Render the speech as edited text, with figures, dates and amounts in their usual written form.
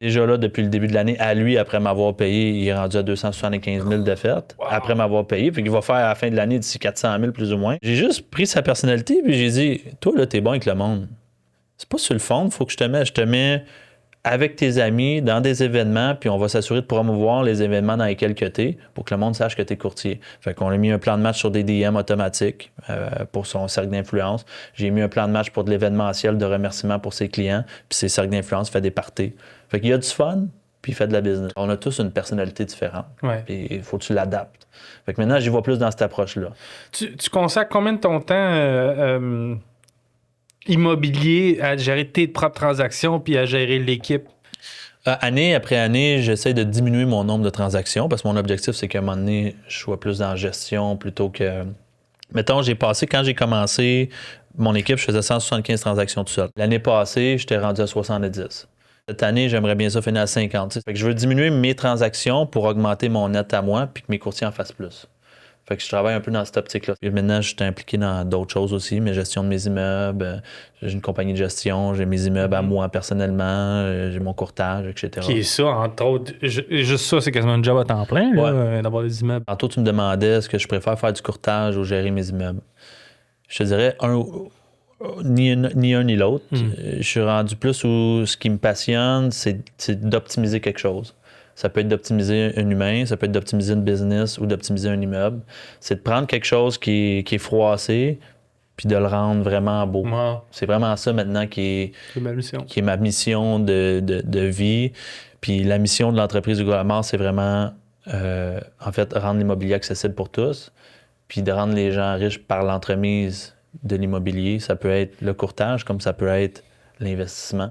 Déjà là, depuis le début de l'année, à lui, après m'avoir payé, il est rendu à 275 000 de fête, après m'avoir payé. Fait qu'il va faire à la fin de l'année d'ici 400 000 plus ou moins. J'ai juste pris sa personnalité, puis j'ai dit, toi, là, t'es bon avec le monde. C'est pas sur le fond, faut que je te mets avec tes amis dans des événements, puis on va s'assurer de promouvoir les événements dans lesquels que t'es pour que le monde sache que t'es courtier. Fait qu'on a mis un plan de match sur des DM automatiques pour son cercle d'influence. J'ai mis un plan de match pour de l'événementiel de remerciement pour ses clients, puis ses cercles d'influence fait des parties. Fait qu'il y a du fun, puis il fait de la business. On a tous une personnalité différente, Ouais. puis il faut que tu l'adaptes. Fait que maintenant, j'y vois plus dans cette approche-là. Tu consacres combien de ton temps immobilier à gérer tes propres transactions puis à gérer l'équipe? Année après année, j'essaie de diminuer mon nombre de transactions parce que mon objectif, c'est qu'à un moment donné, je sois plus dans la gestion plutôt que... Mettons, quand j'ai commencé mon équipe, je faisais 175 transactions tout seul. L'année passée, j'étais rendu à 70. Cette année, j'aimerais bien ça finir à 50. Fait que je veux diminuer mes transactions pour augmenter mon net à moi puis que mes courtiers en fassent plus. Fait que je travaille un peu dans cette optique-là. Puis maintenant, je suis impliqué dans d'autres choses aussi, mes gestions de mes immeubles. J'ai une compagnie de gestion, j'ai mes immeubles à moi personnellement, j'ai mon courtage, Qui etc. est ça, entre autres. Juste ça, c'est quasiment un job à temps plein, là, Ouais. d'avoir des immeubles. Tantôt, tu me demandais est-ce que je préfère faire du courtage ou gérer mes immeubles. Je te dirais ni un ni l'autre. Je suis rendu plus où ce qui me passionne, c'est d'optimiser quelque chose. Ça peut être d'optimiser un humain, ça peut être d'optimiser une business ou d'optimiser un immeuble. C'est de prendre quelque chose qui est froissé puis de le rendre vraiment beau. Wow. C'est vraiment ça maintenant C'est une belle mission. qui est ma mission de vie. Puis la mission de l'entreprise du gouvernement, c'est vraiment, en fait, rendre l'immobilier accessible pour tous, puis de rendre les gens riches par l'entremise de l'immobilier. Ça peut être le courtage comme ça peut être l'investissement.